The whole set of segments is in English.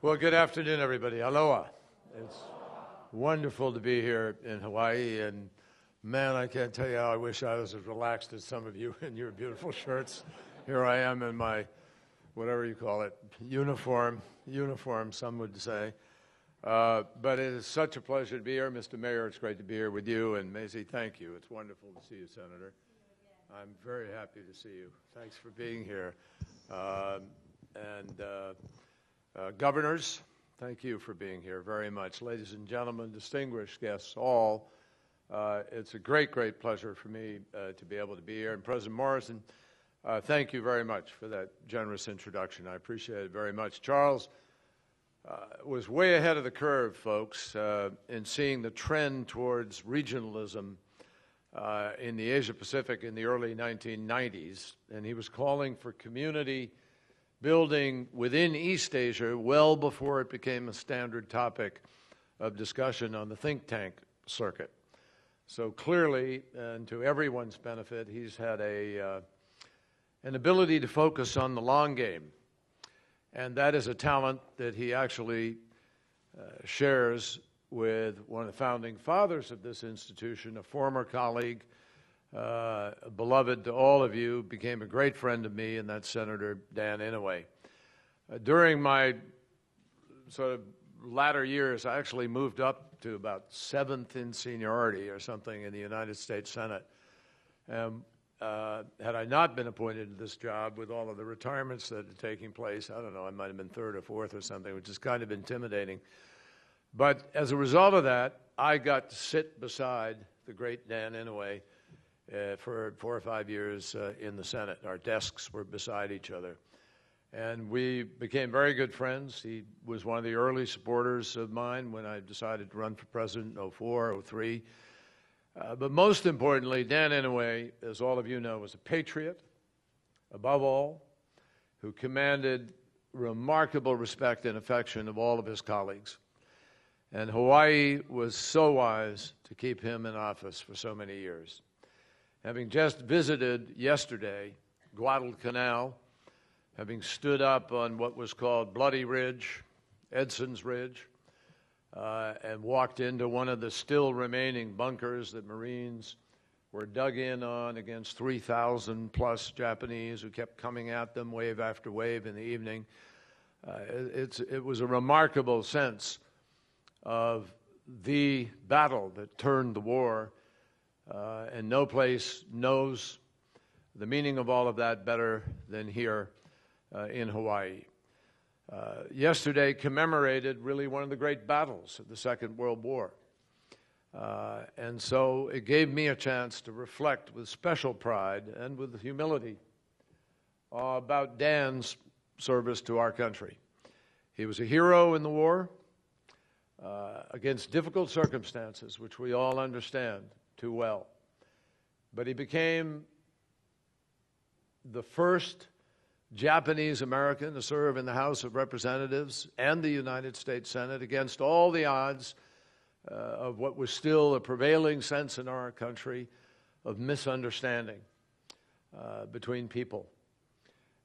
Well, good afternoon, everybody. Aloha. It's wonderful to be here in Hawaii, and man, I can't tell you how I wish I was as relaxed as some of you in your beautiful shirts. Here I am in my, whatever you call it, uniform, some would say. But it is such a pleasure to be here. Mr. Mayor, it's great to be here with you, and Maisie, thank you. It's wonderful to see you, Senator. I'm very happy to see you. Thanks for being here. Governors, thank you for being here very much. Ladies and gentlemen, distinguished guests all, it's a great, great pleasure for me to be able to be here. And President Morrison, thank you very much for that generous introduction. I appreciate it very much. Charles was way ahead of the curve, folks, in seeing the trend towards regionalism in the Asia-Pacific in the early 1990s, and he was calling for community building within East Asia well before it became a standard topic of discussion on the think tank circuit. So clearly, and to everyone's benefit, he's had an ability to focus on the long game, and that is a talent that he actually shares with one of the founding fathers of this institution, a former colleague, beloved to all of you, became a great friend of me, and that's Senator Dan Inouye. During my sort of latter years, I actually moved up to about 7th in seniority or something in the United States Senate. Had I not been appointed to this job with all of the retirements that are taking place, I don't know, I might have been 3rd or 4th or something, which is kind of intimidating. But as a result of that, I got to sit beside the great Dan Inouye for 4 or 5 years in the Senate. Our desks were beside each other. And we became very good friends. He was one of the early supporters of mine when I decided to run for president in 04, 03. But most importantly, Dan Inouye, as all of you know, was a patriot, above all, who commanded remarkable respect and affection of all of his colleagues. And Hawaii was so wise to keep him in office for so many years. Having just visited yesterday Guadalcanal, having stood up on what was called Bloody Ridge, Edson's Ridge, and walked into one of the still remaining bunkers that Marines were dug in on against 3,000 plus Japanese who kept coming at them wave after wave in the evening. It was a remarkable sense of the battle that turned the war, and no place knows the meaning of all of that better than here in Hawaii. Yesterday commemorated really one of the great battles of the Second World War. And so it gave me a chance to reflect with special pride and with humility about Dan's service to our country. He was a hero in the war against difficult circumstances, which we all understand too well. But he became the first Japanese American to serve in the House of Representatives and the United States Senate against all the odds of what was still a prevailing sense in our country of misunderstanding between people.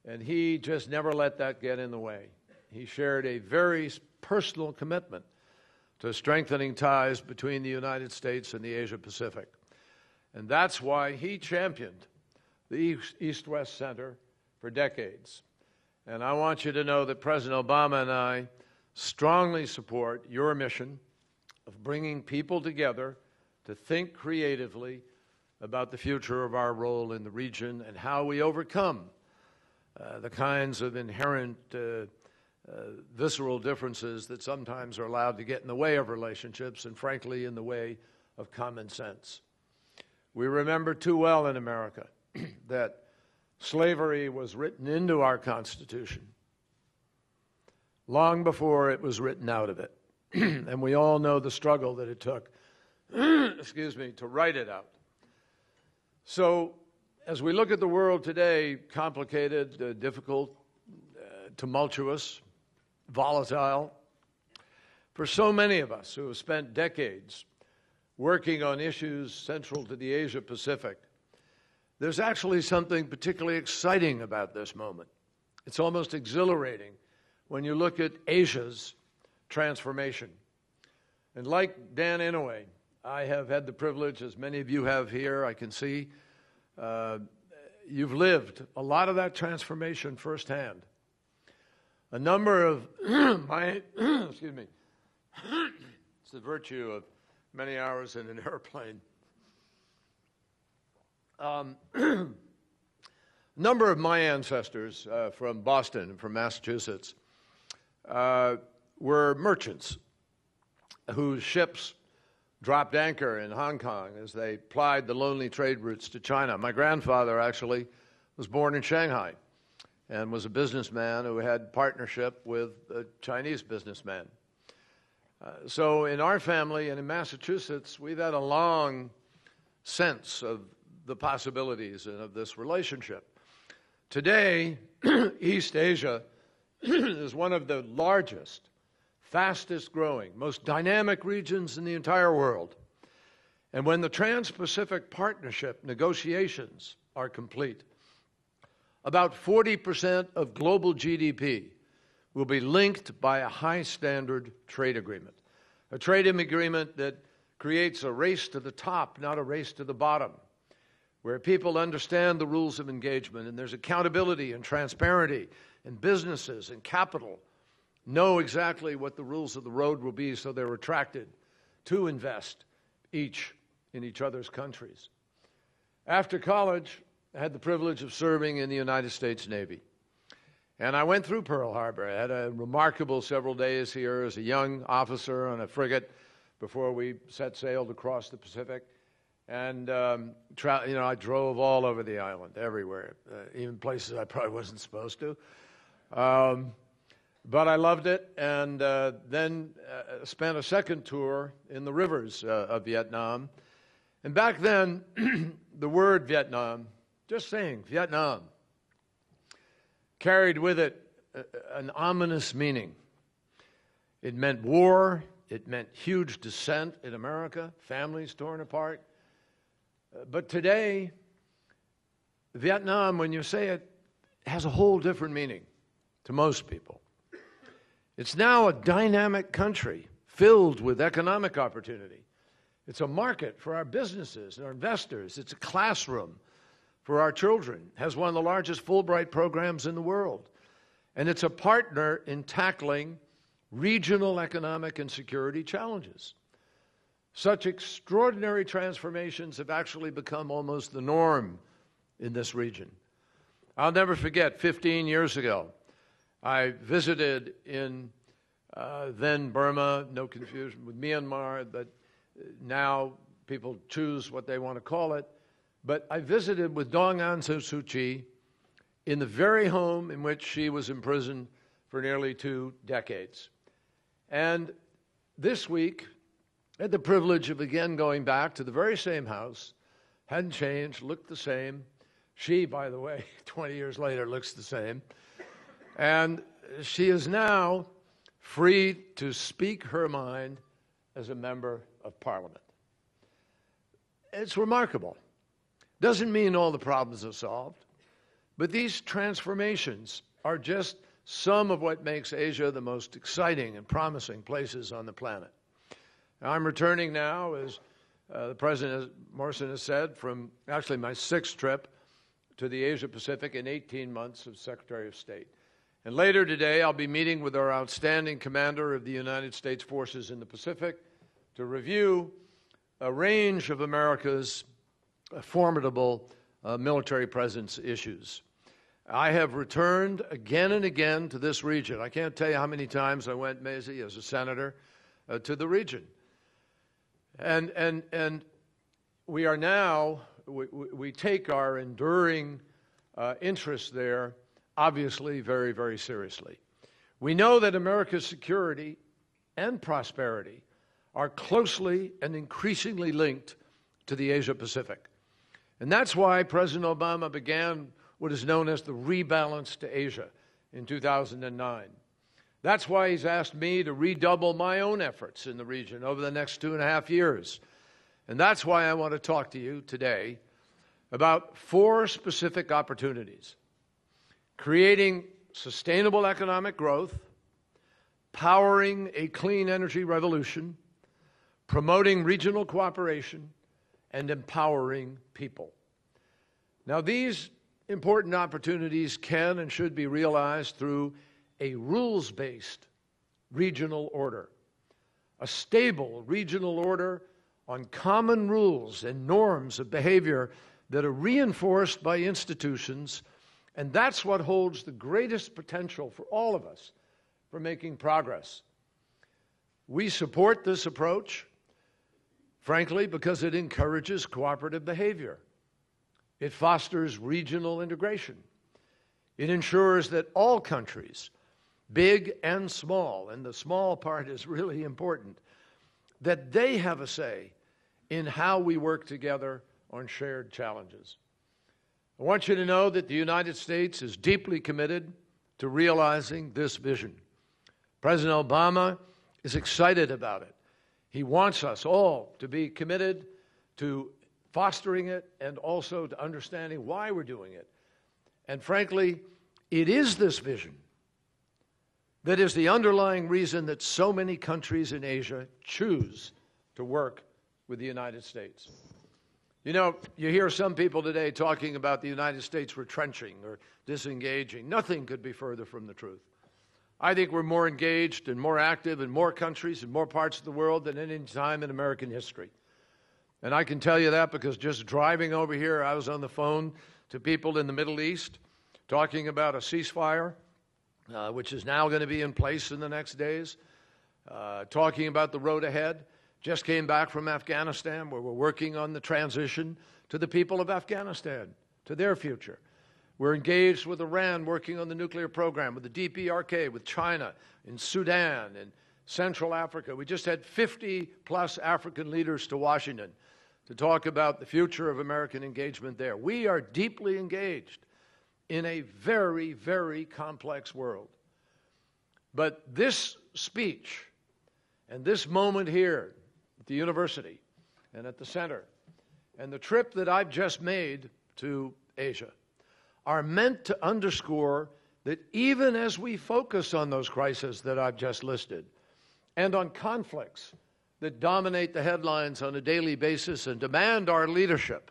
And he just never let that get in the way. He shared a very personal commitment to strengthening ties between the United States and the Asia-Pacific. And that's why he championed the East-West Center for decades. And I want you to know that President Obama and I strongly support your mission of bringing people together to think creatively about the future of our role in the region and how we overcome the kinds of inherent visceral differences that sometimes are allowed to get in the way of relationships and, frankly, in the way of common sense. We remember too well in America that slavery was written into our Constitution long before it was written out of it. And we all know the struggle that it took, excuse me, to write it out. So as we look at the world today, complicated, difficult, tumultuous, volatile, for so many of us who have spent decades working on issues central to the Asia-Pacific, there's actually something particularly exciting about this moment. It's almost exhilarating when you look at Asia's transformation. And like Dan Inouye, I have had the privilege, as many of you have here, I can see, you've lived a lot of that transformation firsthand. A number of excuse me, it's the virtue of many hours in an airplane. A number of my ancestors from Boston and from Massachusetts were merchants whose ships dropped anchor in Hong Kong as they plied the lonely trade routes to China. My grandfather actually was born in Shanghai and was a businessman who had partnership with a Chinese businessman. So in our family and in Massachusetts, we've had a long sense of the possibilities and of this relationship. Today, East Asia is one of the largest, fastest growing, most dynamic regions in the entire world. And when the Trans-Pacific Partnership negotiations are complete, about 40% of global GDP will be linked by a high-standard trade agreement, a trade agreement that creates a race to the top, not a race to the bottom, where people understand the rules of engagement and there's accountability and transparency, and businesses and capital know exactly what the rules of the road will be, so they're attracted to invest each in each other's countries. After college, I had the privilege of serving in the United States Navy. And I went through Pearl Harbor. I had a remarkable several days here as a young officer on a frigate before we set sail to cross the Pacific. And, I drove all over the island, everywhere, even places I probably wasn't supposed to. But I loved it, and then spent a second tour in the rivers of Vietnam. And back then, the word Vietnam, just saying Vietnam, carried with it an ominous meaning. It meant war. It meant huge dissent in America, families torn apart. But today, Vietnam, when you say it, has a whole different meaning to most people. It's now a dynamic country filled with economic opportunity. It's a market for our businesses and our investors. It's a classroom for our children. It has one of the largest Fulbright programs in the world. And it's a partner in tackling regional economic and security challenges. Such extraordinary transformations have actually become almost the norm in this region. I'll never forget, 15 years ago, I visited in then Burma, no confusion with Myanmar, but now people choose what they want to call it. But I visited with Daw Aung San Suu Kyi in the very home in which she was imprisoned for nearly 2 decades. And this week, I had the privilege of again going back to the very same house. Hadn't changed, looked the same. She, by the way, 20 years later, looks the same. And she is now free to speak her mind as a member of Parliament. It's remarkable. Doesn't mean all the problems are solved, but these transformations are just some of what makes Asia the most exciting and promising places on the planet. I'm returning now, as the President Morrison has said, from actually my 6th trip to the Asia Pacific in 18 months as Secretary of State. And later today, I'll be meeting with our outstanding commander of the United States forces in the Pacific to review a range of America's formidable military presence issues. I have returned again and again to this region. I can't tell you how many times I went, Maisie, as a senator, to the region. And we are now, we take our enduring interest there, obviously, very, very seriously. We know that America's security and prosperity are closely and increasingly linked to the Asia Pacific. And that's why President Obama began what is known as the Rebalance to Asia in 2009. That's why he's asked me to redouble my own efforts in the region over the next 2.5 years. And that's why I want to talk to you today about 4 specific opportunities: creating sustainable economic growth powering a clean energy revolution, promoting regional cooperation, and empowering people. Now, these important opportunities can and should be realized through a rules-based regional order, a stable regional order on common rules and norms of behavior that are reinforced by institutions, and that's what holds the greatest potential for all of us for making progress. We support this approach, frankly, because it encourages cooperative behavior. It fosters regional integration. It ensures that all countries, big and small, and the small part is really important, that they have a say in how we work together on shared challenges. I want you to know that the United States is deeply committed to realizing this vision. President Obama is excited about it. He wants us all to be committed to fostering it and also to understanding why we're doing it. And frankly, it is this vision that is the underlying reason that so many countries in Asia choose to work with the United States. You know, you hear some people today talking about the United States retrenching or disengaging. Nothing could be further from the truth. I think we're more engaged and more active in more countries and more parts of the world than any time in American history. And I can tell you that because just driving over here, I was on the phone to people in the Middle East talking about a ceasefire, which is now going to be in place in the next days, talking about the road ahead. Just came back from Afghanistan, where we're working on the transition to the people of Afghanistan, to their future. We're engaged with Iran, working on the nuclear program, with the DPRK, with China, in Sudan, and Central Africa. We just had 50-plus African leaders to Washington to talk about the future of American engagement there. We are deeply engaged in a very, very complex world. But this speech and this moment here at the university and at the center and the trip that I've just made to Asia are meant to underscore that even as we focus on those crises that I've just listed and on conflicts that dominate the headlines on a daily basis and demand our leadership,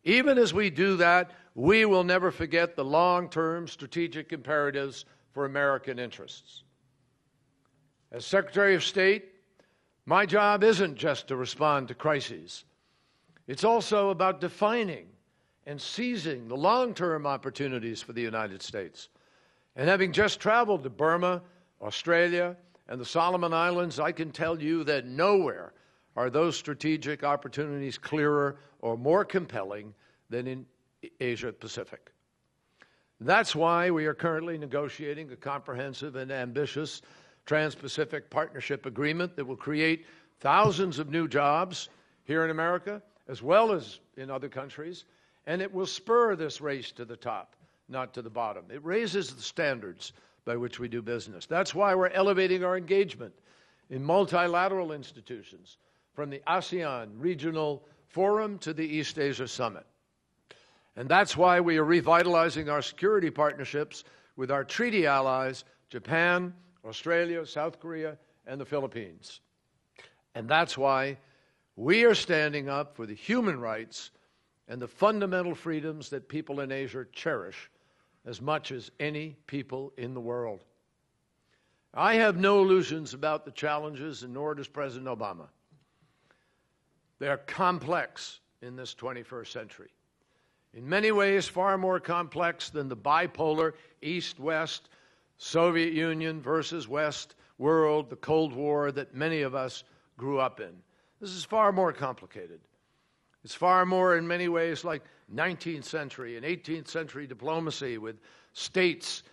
even as we do that, we will never forget the long-term strategic imperatives for American interests. As Secretary of State, my job isn't just to respond to crises. It's also about defining and seizing the long-term opportunities for the United States. And having just traveled to Burma, Australia, and the Solomon Islands, I can tell you that nowhere are those strategic opportunities clearer or more compelling than in Asia Pacific. That's why we are currently negotiating a comprehensive and ambitious Trans-Pacific Partnership Agreement that will create thousands of new jobs here in America, as well as in other countries, and it will spur this race to the top, not to the bottom. It raises the standards by which we do business. That's why we're elevating our engagement in multilateral institutions, from the ASEAN Regional Forum to the East Asia Summit. And that's why we are revitalizing our security partnerships with our treaty allies, Japan, Australia, South Korea, and the Philippines. And that's why we are standing up for the human rights and the fundamental freedoms that people in Asia cherish as much as any people in the world. I have no illusions about the challenges, and nor does President Obama. They're complex in this 21st century. In many ways, far more complex than the bipolar East-West, Soviet Union versus West world, the Cold War that many of us grew up in. This is far more complicated. It's far more, in many ways, like 19th century and 18th century diplomacy with states,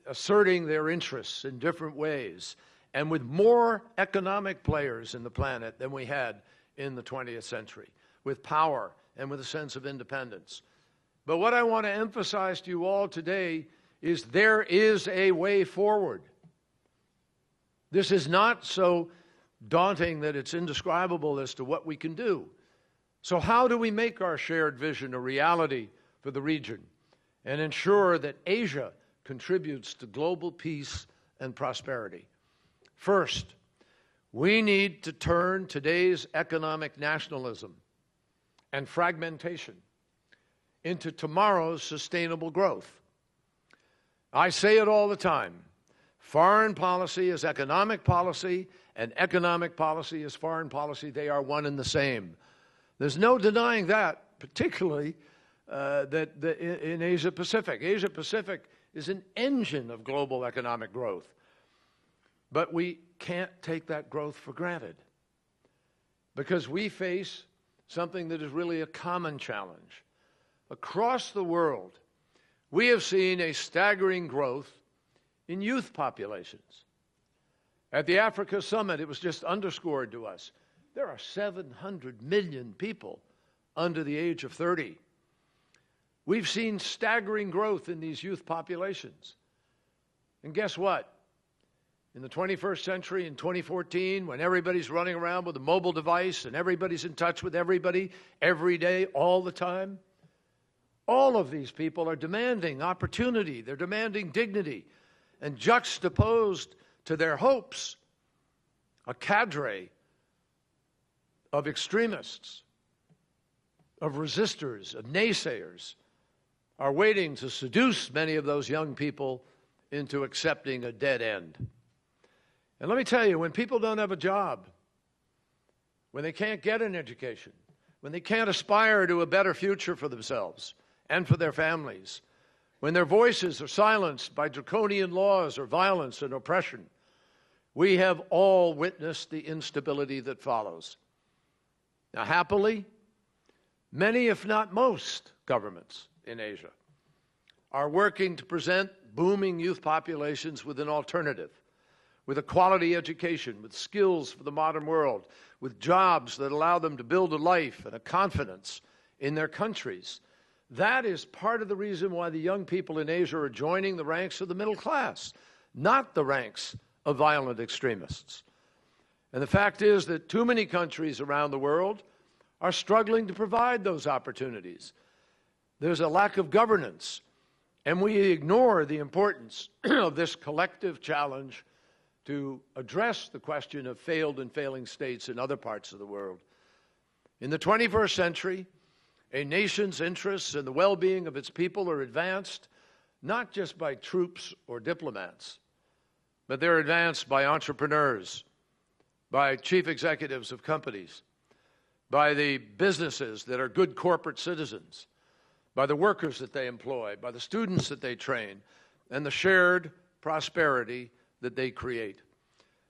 asserting their interests in different ways, and with more economic players in the planet than we had in the 20th century, with power and with a sense of independence. But what I want to emphasize to you all today is there is a way forward. This is not so daunting that it's indescribable as to what we can do. So how do we make our shared vision a reality for the region and ensure that Asia contributes to global peace and prosperity. First, we need to turn today's economic nationalism and fragmentation into tomorrow's sustainable growth. I say it all the time. Foreign policy is economic policy, and economic policy is foreign policy. They are one and the same. There's no denying that, particularly in Asia Pacific. Asia Pacific is an engine of global economic growth. But we can't take that growth for granted, because we face something that is really a common challenge. Across the world, we have seen a staggering growth in youth populations. At the Africa Summit, it was just underscored to us, there are 700 million people under the age of 30. We've seen staggering growth in these youth populations. And guess what? In the 21st century, in 2014, when everybody's running around with a mobile device and everybody's in touch with everybody every day, all the time, all of these people are demanding opportunity, they're demanding dignity, and juxtaposed to their hopes, a cadre of extremists, of resistors, of naysayers, are waiting to seduce many of those young people into accepting a dead end. And let me tell you, when people don't have a job, when they can't get an education, when they can't aspire to a better future for themselves and for their families, when their voices are silenced by draconian laws or violence and oppression, we have all witnessed the instability that follows. Now, happily, many, if not most, governments in Asia are working to present booming youth populations with an alternative, with a quality education, with skills for the modern world, with jobs that allow them to build a life and a confidence in their countries. That is part of the reason why the young people in Asia are joining the ranks of the middle class, not the ranks of violent extremists. And the fact is that too many countries around the world are struggling to provide those opportunities. There's a lack of governance, and we ignore the importance of this collective challenge to address the question of failed and failing states in other parts of the world. In the 21st century, a nation's interests and the well-being of its people are advanced not just by troops or diplomats, but they're advanced by entrepreneurs, by chief executives of companies, by the businesses that are good corporate citizens, by the workers that they employ, by the students that they train, and the shared prosperity that they create.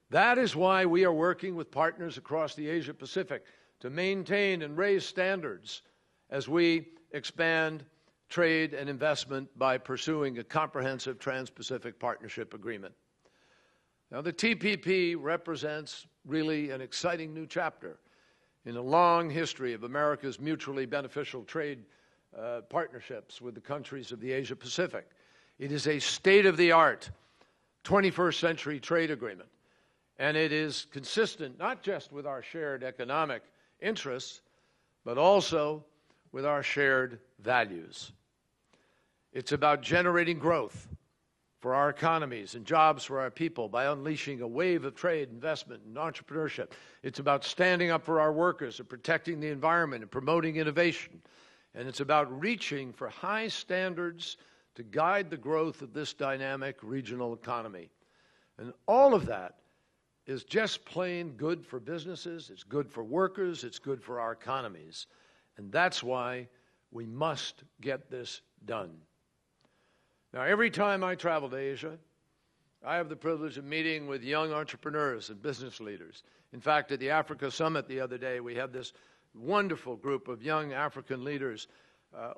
That is why we are working with partners across the Asia Pacific to maintain and raise standards as we expand trade and investment by pursuing a comprehensive Trans-Pacific Partnership Agreement. Now, the TPP represents really an exciting new chapter in a long history of America's mutually beneficial trade partnerships with the countries of the Asia Pacific. It is a state-of-the-art 21st century trade agreement, and it is consistent not just with our shared economic interests, but also with our shared values. It's about generating growth for our economies and jobs for our people by unleashing a wave of trade, investment, and entrepreneurship. It's about standing up for our workers and protecting the environment and promoting innovation. And it's about reaching for high standards to guide the growth of this dynamic regional economy. And all of that is just plain good for businesses, it's good for workers, it's good for our economies. And that's why we must get this done. Now, every time I travel to Asia, I have the privilege of meeting with young entrepreneurs and business leaders. In fact, at the Africa Summit the other day, we had this wonderful group of young African leaders,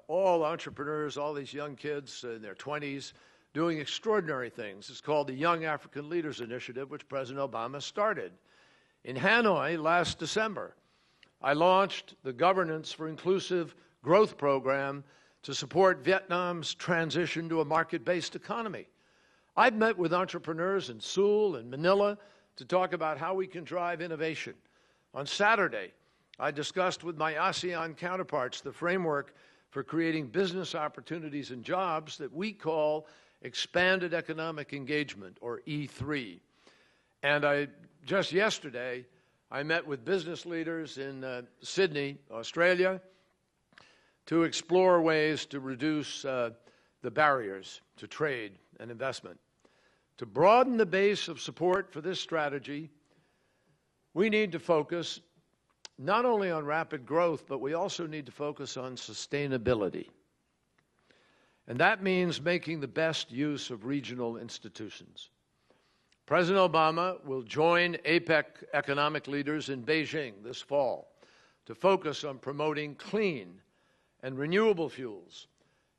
all entrepreneurs, all these young kids in their 20s, doing extraordinary things. It's called the Young African Leaders Initiative, which President Obama started. In Hanoi last December, I launched the Governance for Inclusive Growth program to support Vietnam's transition to a market-based economy. I've met with entrepreneurs in Seoul and Manila to talk about how we can drive innovation. On Saturday, I discussed with my ASEAN counterparts the framework for creating business opportunities and jobs that we call Expanded Economic Engagement, or E3. And just yesterday, I met with business leaders in Sydney, Australia, to explore ways to reduce the barriers to trade and investment. To broaden the base of support for this strategy, we need to focus not only on rapid growth, but we also need to focus on sustainability. And that means making the best use of regional institutions. President Obama will join APEC economic leaders in Beijing this fall to focus on promoting clean and renewable fuels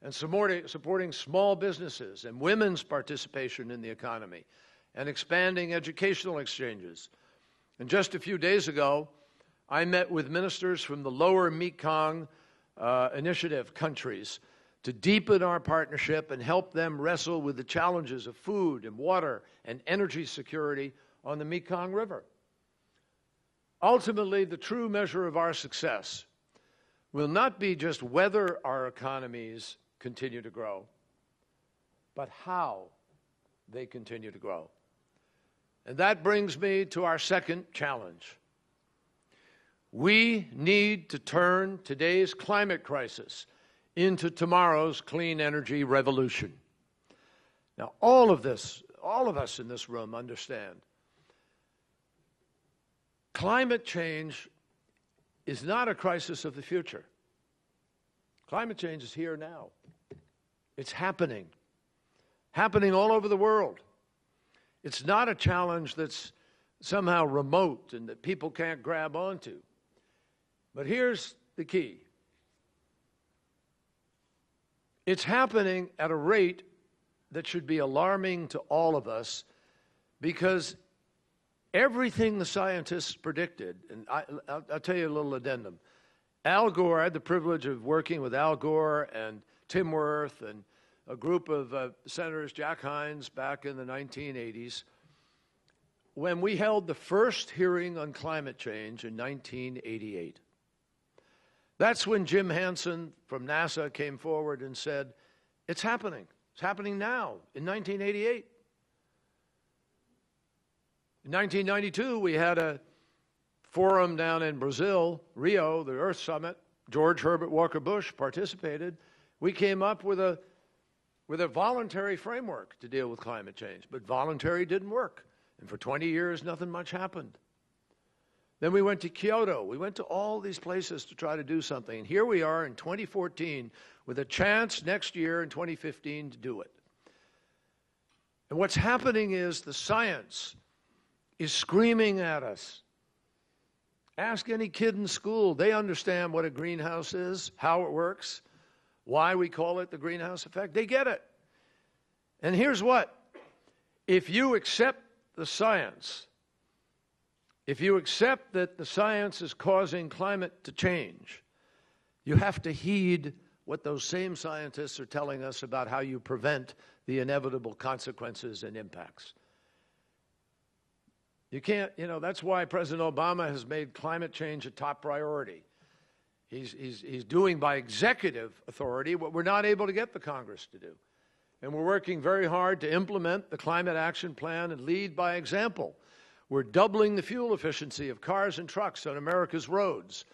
and supporting small businesses and women's participation in the economy and expanding educational exchanges. And just a few days ago, I met with ministers from the Lower Mekong Initiative countries to deepen our partnership and help them wrestle with the challenges of food and water and energy security on the Mekong River. Ultimately, the true measure of our success will not be just whether our economies continue to grow, but how they continue to grow. And that brings me to our second challenge. We need to turn today's climate crisis into tomorrow's clean energy revolution. Now, all of us in this room understand climate change is not a crisis of the future. Climate change is here now. It's happening all over the world. It's not a challenge that's somehow remote and that people can't grab onto. But here's the key. It's happening at a rate that should be alarming to all of us, because everything the scientists predicted, and I'll tell you a little addendum. Al Gore, I had the privilege of working with Al Gore and Tim Wirth and a group of senators, Jack Hines, back in the 1980s, when we held the first hearing on climate change in 1988. That's when Jim Hansen from NASA came forward and said, it's happening. It's happening now, in 1988. In 1992, we had a forum down in Brazil, Rio, the Earth Summit. George Herbert Walker Bush participated. We came up with a voluntary framework to deal with climate change, but voluntary didn't work. And for 20 years, nothing much happened. Then we went to Kyoto. We went to all these places to try to do something. And here we are in 2014 with a chance next year in 2015 to do it. And what's happening is the science is screaming at us. Ask any kid in school. They understand what a greenhouse is, how it works, why we call it the greenhouse effect. They get it. And here's what. If you accept the science, if you accept that the science is causing climate to change, you have to heed what those same scientists are telling us about how you prevent the inevitable consequences and impacts. You can't, that's why President Obama has made climate change a top priority. He's doing by executive authority what we're not able to get the Congress to do. And we're working very hard to implement the Climate Action Plan and lead by example. We're doubling the fuel efficiency of cars and trucks on America's roads.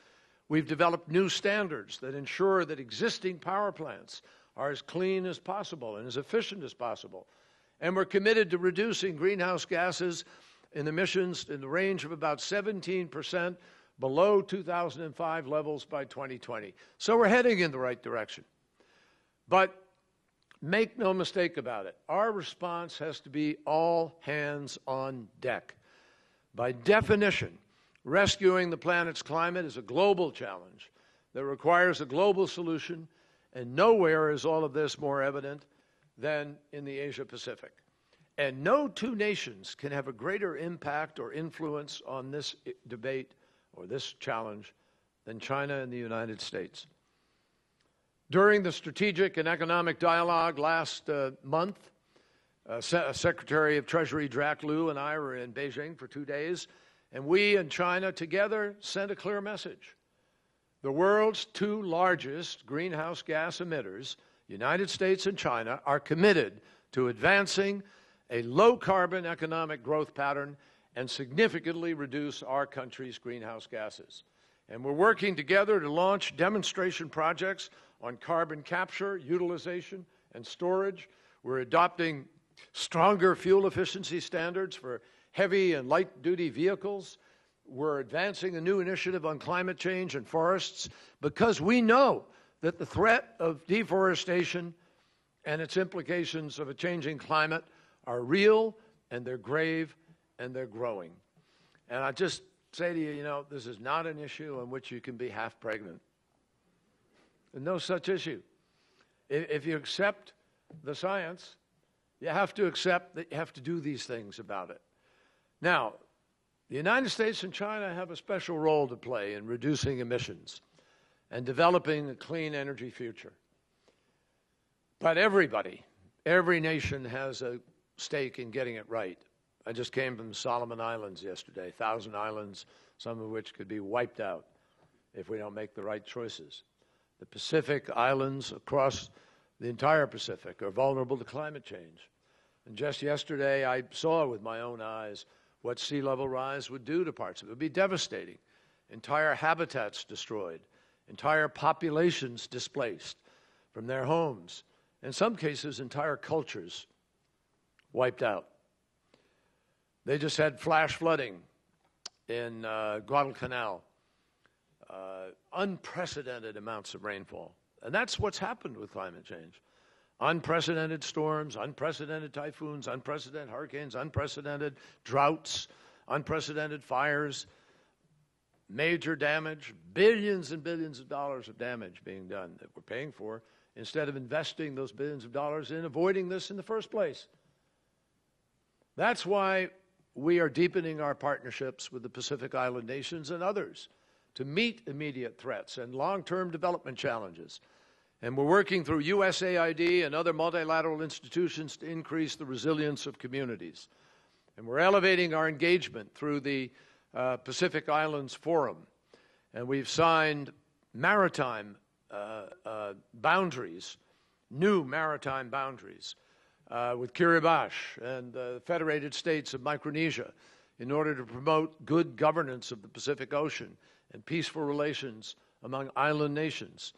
We've developed new standards that ensure that existing power plants are as clean as possible and as efficient as possible. And we're committed to reducing greenhouse gases in emissions in the range of about 17% below 2005 levels by 2020. So we're heading in the right direction. But make no mistake about it, our response has to be all hands on deck. By definition, rescuing the planet's climate is a global challenge that requires a global solution, and nowhere is all of this more evident than in the Asia-Pacific. And no two nations can have a greater impact or influence on this debate or this challenge than China and the United States. During the strategic and economic dialogue last month, Secretary of Treasury Jack Lew and I were in Beijing for 2 days, and we and China together sent a clear message. The world's two largest greenhouse gas emitters, United States and China, are committed to advancing a low-carbon economic growth pattern and significantly reduce our country's greenhouse gases. And we're working together to launch demonstration projects on carbon capture, utilization, and storage. We're adopting stronger fuel efficiency standards for heavy and light-duty vehicles. We're advancing a new initiative on climate change and forests because we know that the threat of deforestation and its implications of a changing climate are real, and they're grave, and they're growing. And I just say to you, you know, this is not an issue on which you can be half pregnant. There's no such issue. If you accept the science, you have to accept that you have to do these things about it. Now, the United States and China have a special role to play in reducing emissions and developing a clean energy future. But everybody, every nation has a stake in getting it right. I just came from the Solomon Islands yesterday, 1,000 islands, some of which could be wiped out if we don't make the right choices. The Pacific Islands across the entire Pacific are vulnerable to climate change. And just yesterday, I saw with my own eyes what sea level rise would do to parts of it. It would be devastating. Entire habitats destroyed, entire populations displaced from their homes, in some cases, entire cultures wiped out. They just had flash flooding in Guadalcanal, unprecedented amounts of rainfall. And that's what's happened with climate change. Unprecedented storms, unprecedented typhoons, unprecedented hurricanes, unprecedented droughts, unprecedented fires, major damage, billions and billions of dollars of damage being done that we're paying for instead of investing those billions of dollars in avoiding this in the first place. That's why we are deepening our partnerships with the Pacific Island nations and others to meet immediate threats and long-term development challenges. And we're working through USAID and other multilateral institutions to increase the resilience of communities. And we're elevating our engagement through the Pacific Islands Forum. And we've signed maritime boundaries, new maritime boundaries, with Kiribati and the Federated States of Micronesia in order to promote good governance of the Pacific Ocean and peaceful relations among island nations.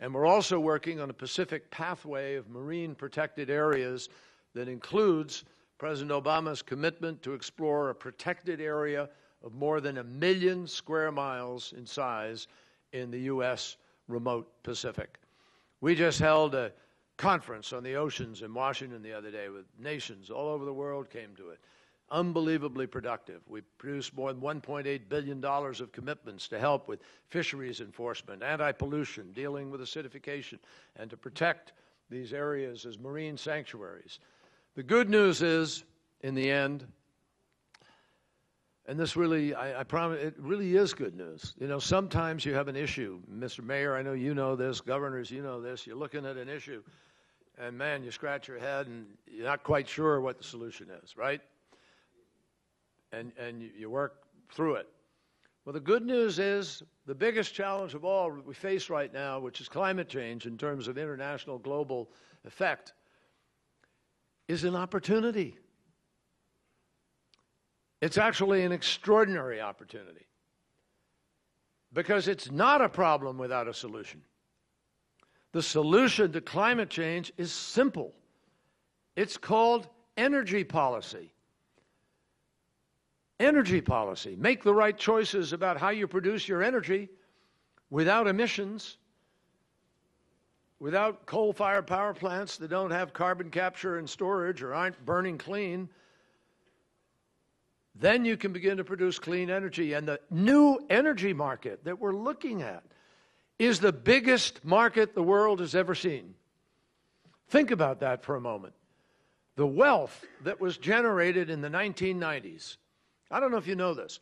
And we're also working on a Pacific pathway of marine protected areas that includes President Obama's commitment to explore a protected area of more than 1 million square miles in size in the U.S. remote Pacific. We just held a conference on the oceans in Washington the other day with nations all over the world came to it. Unbelievably productive. We produced more than $1.8 billion of commitments to help with fisheries enforcement, anti-pollution, dealing with acidification, and to protect these areas as marine sanctuaries. The good news is, in the end, and this really, I promise, it really is good news. You know, sometimes you have an issue. Mr. Mayor, I know you know this. Governors, you know this. You're looking at an issue, and man, you scratch your head, and you're not quite sure what the solution is, right? And you work through it. Well, the good news is the biggest challenge of all we face right now, which is climate change in terms of international global effect, is an opportunity. It's actually an extraordinary opportunity because it's not a problem without a solution. The solution to climate change is simple. It's called energy policy. Energy policy. Make the right choices about how you produce your energy without emissions, without coal-fired power plants that don't have carbon capture and storage or aren't burning clean. Then you can begin to produce clean energy. And the new energy market that we're looking at is the biggest market the world has ever seen. Think about that for a moment. The wealth that was generated in the 1990s, I don't know if you know this,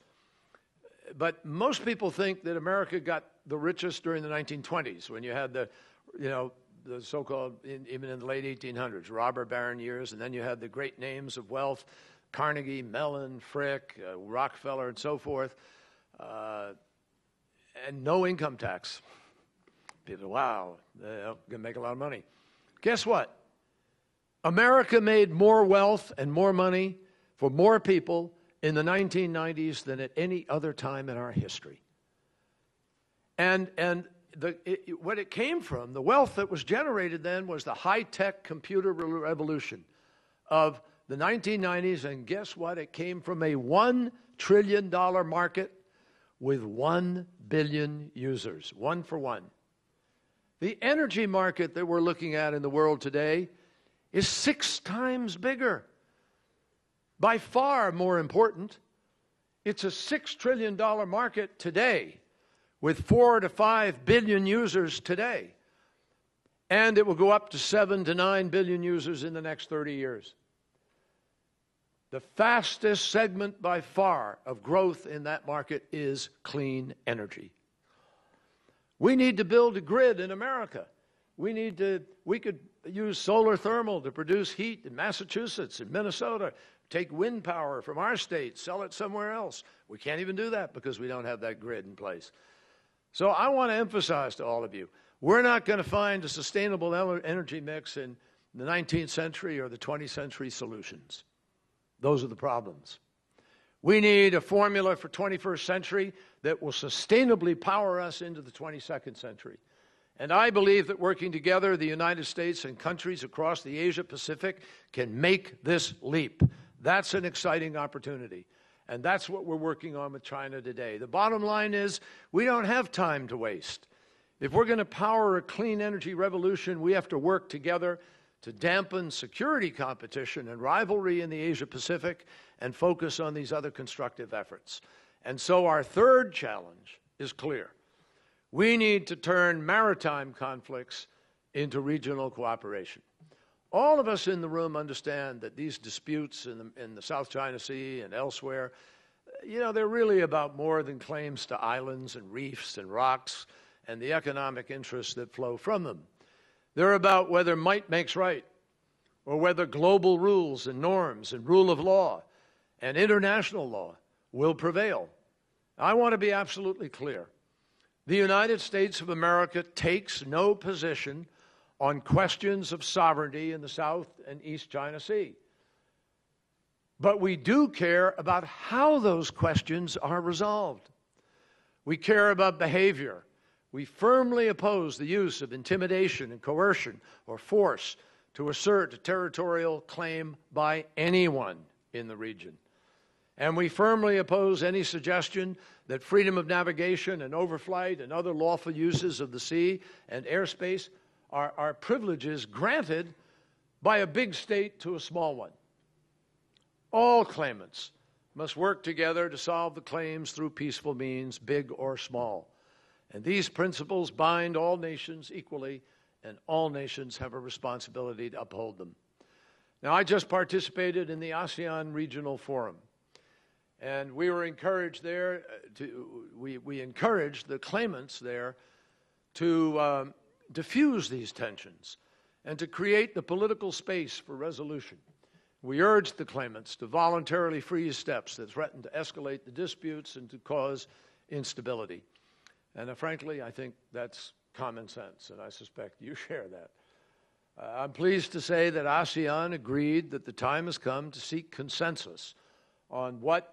but most people think that America got the richest during the 1920s when you had the so-called, even in the late 1800s, robber baron years, and then you had the great names of wealth, Carnegie, Mellon, Frick, Rockefeller, and so forth, and no income tax. People, wow, they're going to make a lot of money. Guess what? America made more wealth and more money for more people in the 1990s than at any other time in our history. And what it came from, the wealth that was generated then, was the high-tech computer revolution of the 1990s. And guess what? It came from a $1 trillion market with 1 billion users, one for one. The energy market that we're looking at in the world today is 6 times bigger. By far more important. It's a $6 trillion market today with 4 to 5 billion users today. And it will go up to 7 to 9 billion users in the next 30 years. The fastest segment by far of growth in that market is clean energy. We need to build a grid in America. We could use solar thermal to produce heat in Massachusetts and Minnesota, take wind power from our state, sell it somewhere else. We can't even do that because we don't have that grid in place. So I want to emphasize to all of you, we're not going to find a sustainable energy mix in the 19th century or the 20th century solutions. Those are the problems. We need a formula for 21st century that will sustainably power us into the 22nd century. And I believe that working together, the United States and countries across the Asia-Pacific can make this leap. That's an exciting opportunity. And that's what we're working on with China today. The bottom line is we don't have time to waste. If we're going to power a clean energy revolution, we have to work together to dampen security competition and rivalry in the Asia-Pacific and focus on these other constructive efforts. And so our third challenge is clear. We need to turn maritime conflicts into regional cooperation. All of us in the room understand that these disputes in the South China Sea and elsewhere, you know, they're really about more than claims to islands and reefs and rocks and the economic interests that flow from them. They're about whether might makes right, or whether global rules and norms and rule of law and international law will prevail. I want to be absolutely clear. The United States of America takes no position on questions of sovereignty in the South and East China Sea. But we do care about how those questions are resolved. We care about behavior. We firmly oppose the use of intimidation and coercion or force to assert a territorial claim by anyone in the region. And we firmly oppose any suggestion that freedom of navigation and overflight and other lawful uses of the sea and airspace are privileges granted by a big state to a small one. All claimants must work together to solve the claims through peaceful means, big or small. And these principles bind all nations equally, and all nations have a responsibility to uphold them. Now, I just participated in the ASEAN Regional Forum, and we were encouraged there we encouraged the claimants there to diffuse these tensions and to create the political space for resolution. We urged the claimants to voluntarily freeze steps that threaten to escalate the disputes and to cause instability. And frankly, I think that's common sense, and I suspect you share that. I'm pleased to say that ASEAN agreed that the time has come to seek consensus on what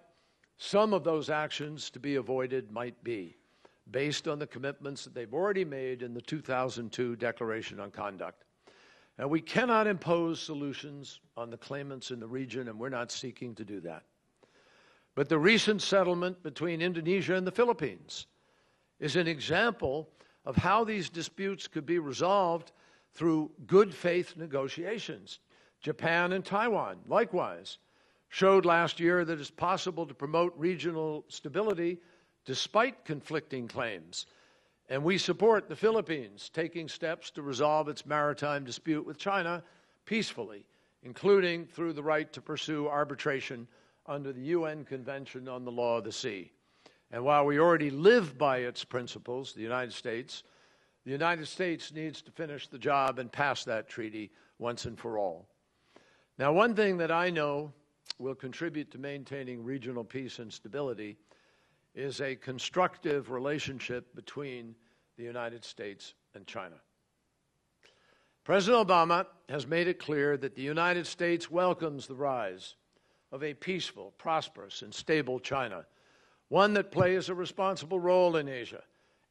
some of those actions to be avoided might be, based on the commitments that they've already made in the 2002 Declaration on Conduct. And we cannot impose solutions on the claimants in the region, and we're not seeking to do that. But the recent settlement between Indonesia and the Philippines is an example of how these disputes could be resolved through good faith negotiations. Japan and Taiwan, likewise, showed last year that it's possible to promote regional stability despite conflicting claims. And we support the Philippines taking steps to resolve its maritime dispute with China peacefully, including through the right to pursue arbitration under the UN Convention on the Law of the Sea. And while we already live by its principles, the United States needs to finish the job and pass that treaty once and for all. Now, one thing that I know will contribute to maintaining regional peace and stability is a constructive relationship between the United States and China. President Obama has made it clear that the United States welcomes the rise of a peaceful, prosperous, and stable China, one that plays a responsible role in Asia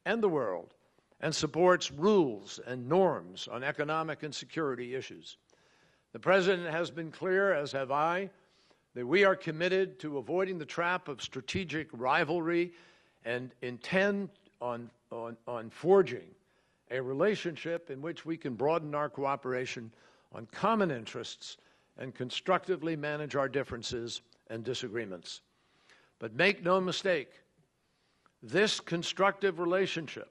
and the world and supports rules and norms on economic and security issues. The President has been clear, as have I, that we are committed to avoiding the trap of strategic rivalry and intend on forging a relationship in which we can broaden our cooperation on common interests and constructively manage our differences and disagreements. But make no mistake, this constructive relationship,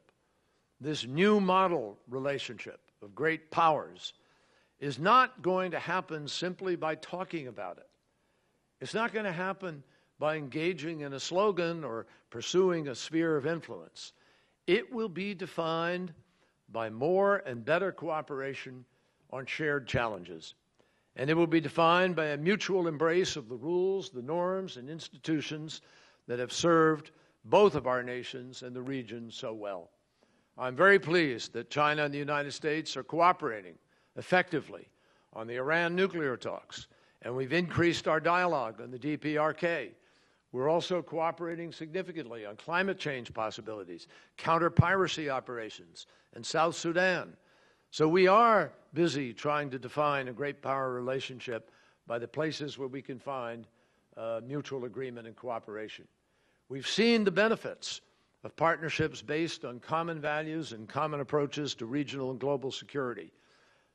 this new model relationship of great powers, is not going to happen simply by talking about it. It's not going to happen by engaging in a slogan or pursuing a sphere of influence. It will be defined by more and better cooperation on shared challenges. And it will be defined by a mutual embrace of the rules, the norms, and institutions that have served both of our nations and the region so well. I'm very pleased that China and the United States are cooperating effectively on the Iran nuclear talks, and we've increased our dialogue on the DPRK. We're also cooperating significantly on climate change possibilities, counter-piracy operations, and South Sudan. So we are busy trying to define a great power relationship by the places where we can find mutual agreement and cooperation. We've seen the benefits of partnerships based on common values and common approaches to regional and global security.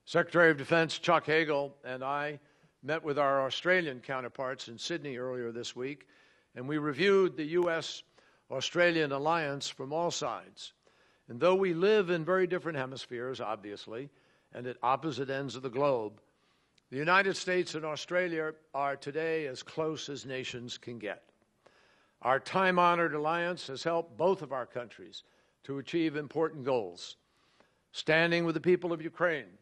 Secretary of Defense Chuck Hagel and I met with our Australian counterparts in Sydney earlier this week, and we reviewed the U.S.-Australian alliance from all sides. And though we live in very different hemispheres, obviously, and at opposite ends of the globe, the United States and Australia are today as close as nations can get. Our time-honored alliance has helped both of our countries to achieve important goals: standing with the people of Ukraine,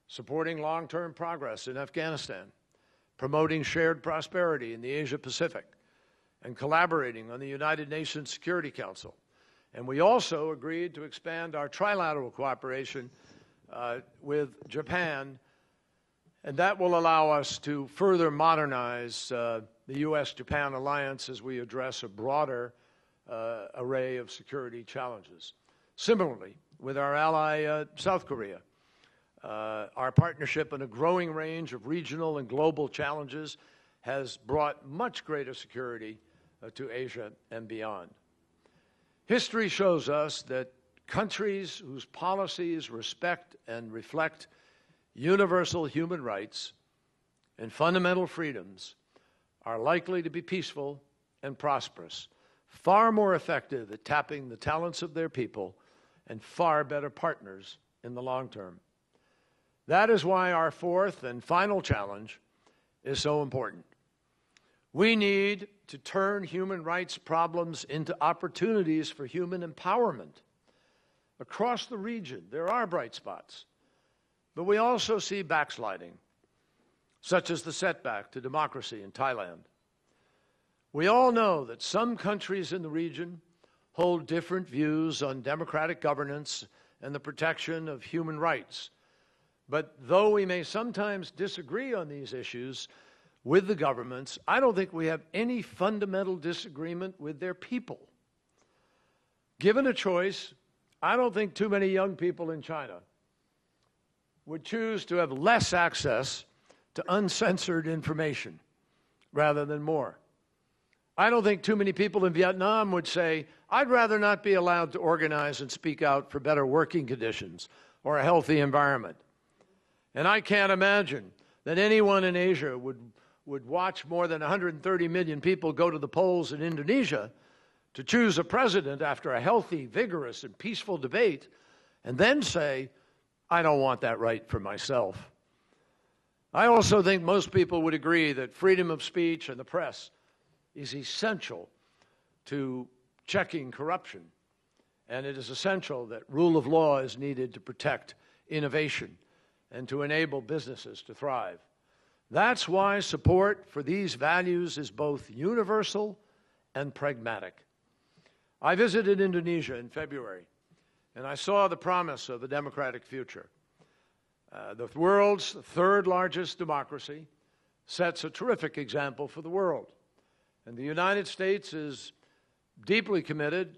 supporting long-term progress in Afghanistan, promoting shared prosperity in the Asia-Pacific, and collaborating on the United Nations Security Council. And we also agreed to expand our trilateral cooperation with Japan, and that will allow us to further modernize the U.S.-Japan alliance as we address a broader array of security challenges. Similarly, with our ally South Korea, our partnership in a growing range of regional and global challenges has brought much greater security to Asia and beyond. History shows us that countries whose policies respect and reflect universal human rights and fundamental freedoms are likely to be peaceful and prosperous, far more effective at tapping the talents of their people, and far better partners in the long term. That is why our fourth and final challenge is so important. We need to turn human rights problems into opportunities for human empowerment. Across the region, there are bright spots, but we also see backsliding, such as the setback to democracy in Thailand. We all know that some countries in the region hold different views on democratic governance and the protection of human rights. But though we may sometimes disagree on these issues with the governments, I don't think we have any fundamental disagreement with their people. Given a choice, I don't think too many young people in China would choose to have less access to uncensored information rather than more. I don't think too many people in Vietnam would say, I'd rather not be allowed to organize and speak out for better working conditions or a healthy environment. And I can't imagine that anyone in Asia would watch more than 130 million people go to the polls in Indonesia to choose a president after a healthy, vigorous, and peaceful debate, and then say, I don't want that right for myself. I also think most people would agree that freedom of speech and the press is essential to checking corruption, and it is essential that rule of law is needed to protect innovation and to enable businesses to thrive. That's why support for these values is both universal and pragmatic. I visited Indonesia in February, and I saw the promise of a democratic future. The world's third largest democracy sets a terrific example for the world. And the United States is deeply committed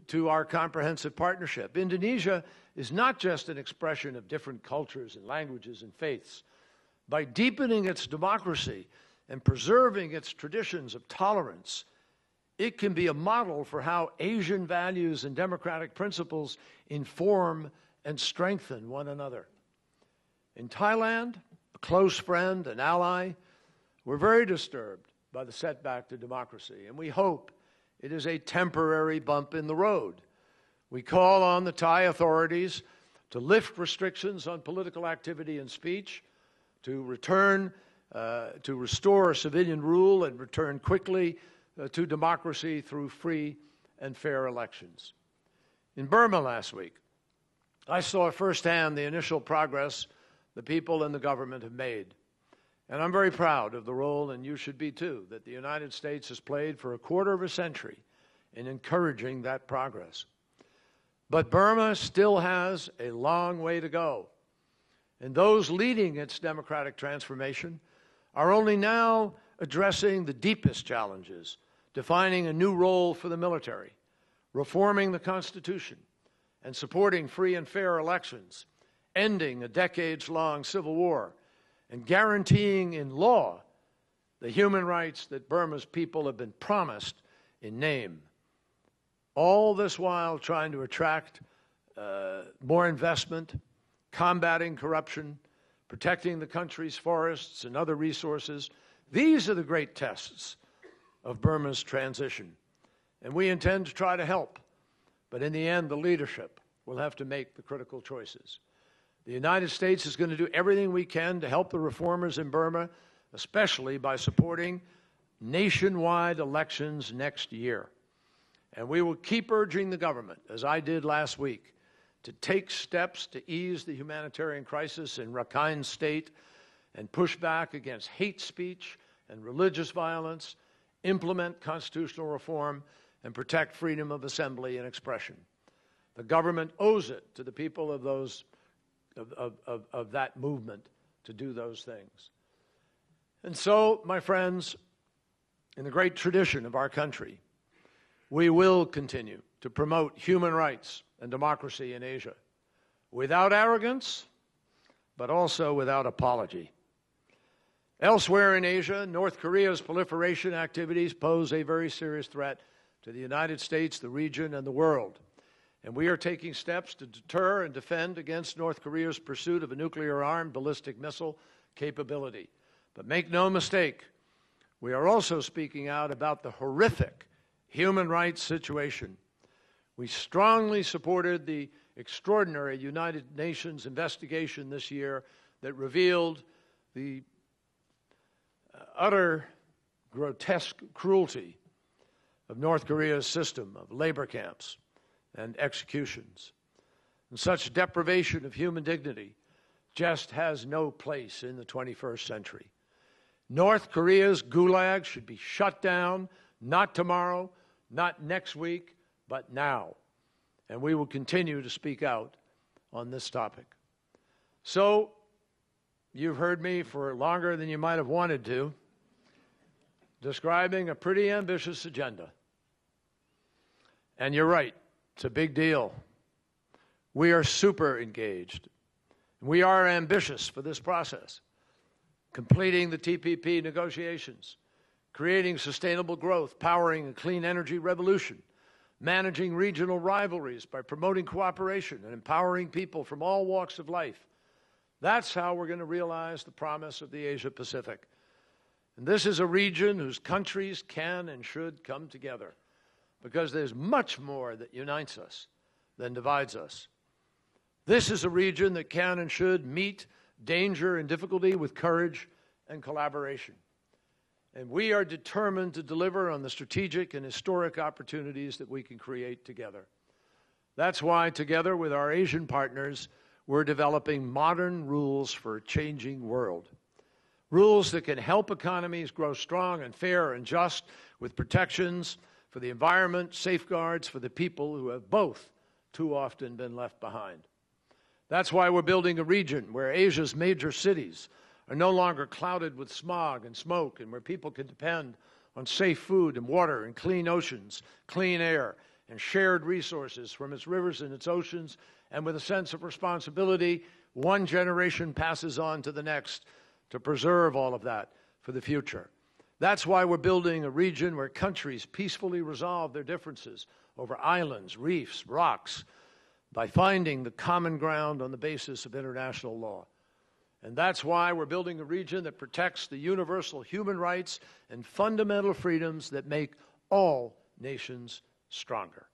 to our comprehensive partnership. Indonesia is not just an expression of different cultures and languages and faiths. By deepening its democracy and preserving its traditions of tolerance, it can be a model for how Asian values and democratic principles inform and strengthen one another. In Thailand, a close friend and ally, we're very disturbed by the setback to democracy, and we hope it is a temporary bump in the road. We call on the Thai authorities to lift restrictions on political activity and speech, to restore civilian rule and return quickly to democracy through free and fair elections. In Burma last week, I saw firsthand the initial progress the people and the government have made. And I'm very proud of the role, and you should be too, that the United States has played for a quarter of a century in encouraging that progress. But Burma still has a long way to go. And those leading its democratic transformation are only now addressing the deepest challenges, defining a new role for the military, reforming the Constitution, and supporting free and fair elections, ending a decades-long civil war, and guaranteeing in law the human rights that Burma's people have been promised in name. All this while trying to attract more investment, combating corruption, protecting the country's forests and other resources. These are the great tests of Burma's transition. And we intend to try to help. But in the end, the leadership will have to make the critical choices. The United States is going to do everything we can to help the reformers in Burma, especially by supporting nationwide elections next year. And we will keep urging the government, as I did last week, to take steps to ease the humanitarian crisis in Rakhine State and push back against hate speech and religious violence, implement constitutional reform, and protect freedom of assembly and expression. The government owes it to the people of that movement to do those things. And so, my friends, in the great tradition of our country, we will continue to promote human rights and democracy in Asia without arrogance, but also without apology. Elsewhere in Asia, North Korea's proliferation activities pose a very serious threat to the United States, the region, and the world. And we are taking steps to deter and defend against North Korea's pursuit of a nuclear-armed ballistic missile capability. But make no mistake, we are also speaking out about the horrific human rights situation. We strongly supported the extraordinary United Nations investigation this year that revealed the utter grotesque cruelty of North Korea's system of labor camps and executions. And such deprivation of human dignity just has no place in the 21st century. North Korea's gulag should be shut down, not tomorrow, not next week, but now. And we will continue to speak out on this topic. So, you've heard me for longer than you might have wanted to, describing a pretty ambitious agenda. And you're right, it's a big deal. We are super engaged. We are ambitious for this process, completing the TPP negotiations, creating sustainable growth, powering a clean energy revolution, managing regional rivalries by promoting cooperation and empowering people from all walks of life. That's how we're going to realize the promise of the Asia-Pacific. And this is a region whose countries can and should come together, because there's much more that unites us than divides us. This is a region that can and should meet danger and difficulty with courage and collaboration. And we are determined to deliver on the strategic and historic opportunities that we can create together. That's why, together with our Asian partners, we're developing modern rules for a changing world. Rules that can help economies grow strong and fair and just, with protections for the environment, safeguards for the people who have both too often been left behind. That's why we're building a region where Asia's major cities are no longer clouded with smog and smoke, and where people can depend on safe food and water and clean oceans, clean air, and shared resources from its rivers and its oceans, and with a sense of responsibility, one generation passes on to the next to preserve all of that for the future. That's why we're building a region where countries peacefully resolve their differences over islands, reefs, rocks, by finding the common ground on the basis of international law. And that's why we're building a region that protects the universal human rights and fundamental freedoms that make all nations stronger.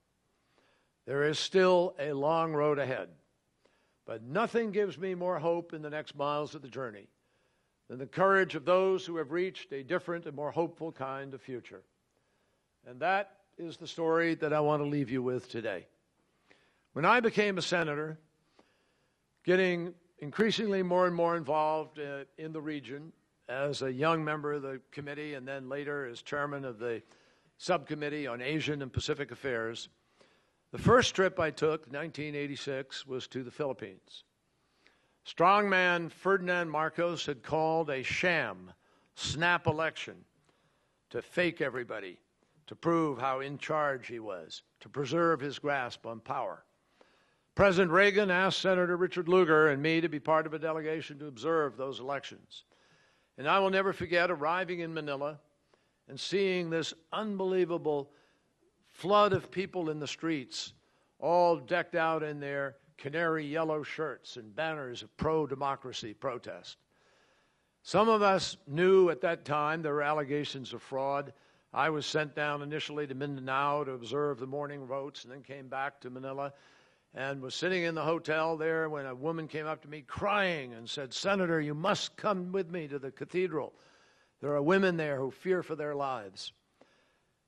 There is still a long road ahead, but nothing gives me more hope in the next miles of the journey than the courage of those who have reached a different and more hopeful kind of future. And that is the story that I want to leave you with today. When I became a senator, getting increasingly more and more involved in the region as a young member of the committee and then later as chairman of the subcommittee on Asian and Pacific Affairs, the first trip I took, 1986, was to the Philippines. Strongman Ferdinand Marcos had called a sham, snap election to fake everybody, to prove how in charge he was, to preserve his grasp on power. President Reagan asked Senator Richard Lugar and me to be part of a delegation to observe those elections. And I will never forget arriving in Manila and seeing this unbelievable flood of people in the streets, all decked out in their canary yellow shirts and banners of pro-democracy protest. Some of us knew at that time there were allegations of fraud. I was sent down initially to Mindanao to observe the morning votes and then came back to Manila and was sitting in the hotel there when a woman came up to me crying and said, "Senator, you must come with me to the cathedral. There are women there who fear for their lives."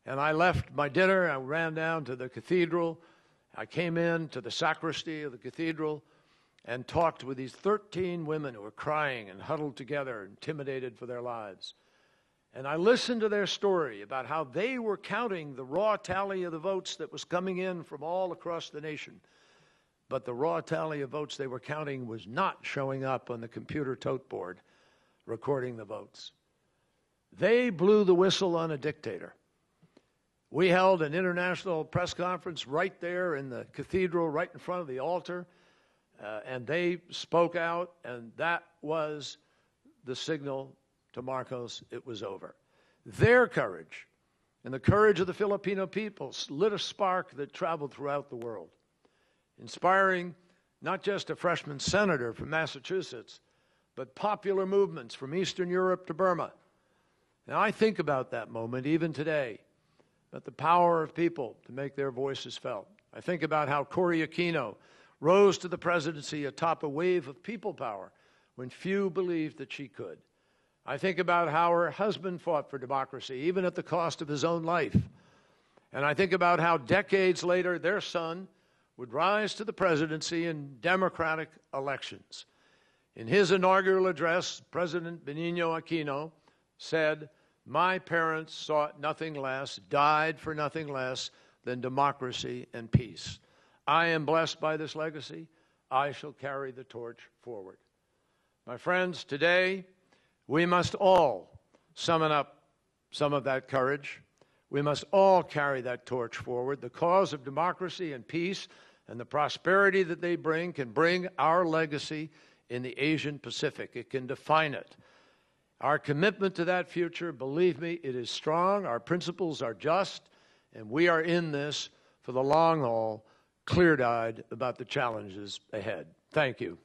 And I left my dinner, I ran down to the cathedral. I came in to the sacristy of the cathedral and talked with these 13 women who were crying and huddled together, intimidated for their lives. And I listened to their story about how they were counting the raw tally of the votes that was coming in from all across the nation. But the raw tally of votes they were counting was not showing up on the computer tote board recording the votes. They blew the whistle on a dictator. We held an international press conference right there in the cathedral, right in front of the altar, and they spoke out, and that was the signal to Marcos it was over. Their courage and the courage of the Filipino people lit a spark that traveled throughout the world, inspiring not just a freshman senator from Massachusetts, but popular movements from Eastern Europe to Burma. Now, I think about that moment even today, about the power of people to make their voices felt. I think about how Cory Aquino rose to the presidency atop a wave of people power when few believed that she could. I think about how her husband fought for democracy, even at the cost of his own life. And I think about how decades later their son would rise to the presidency in democratic elections. In his inaugural address, President Benigno Aquino said, "My parents sought nothing less, died for nothing less than democracy and peace. I am blessed by this legacy. I shall carry the torch forward." My friends, today we must all summon up some of that courage. We must all carry that torch forward. The cause of democracy and peace and the prosperity that they bring can bring our legacy in the Asian Pacific. It can define it. Our commitment to that future, believe me, it is strong. Our principles are just, and we are in this for the long haul, clear-eyed about the challenges ahead. Thank you.